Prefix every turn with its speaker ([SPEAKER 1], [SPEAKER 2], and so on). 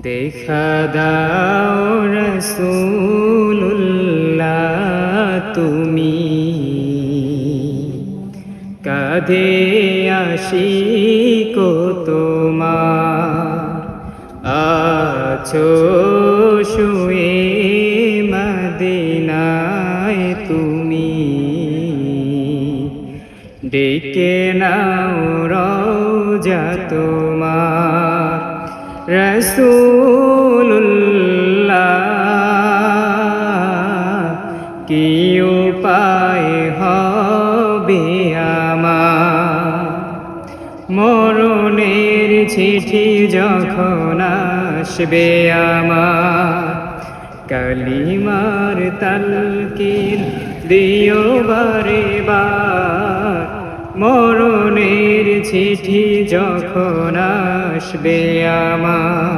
[SPEAKER 1] দেখা দাও রাসূলুল্লাহ তুমি, কাঁধে আশিক তোমার, আছো শুয়ে মদিনায় তুমি, ডেকে নাও রওজা তোমার। রাসূলুল্লাহ কি উপায় হবে আমার, মরণের চিঠি যখন আসবে আমার, কালিমার তালকিন দিও বারে বার, মরণের চিঠি যখন আসবে আমার।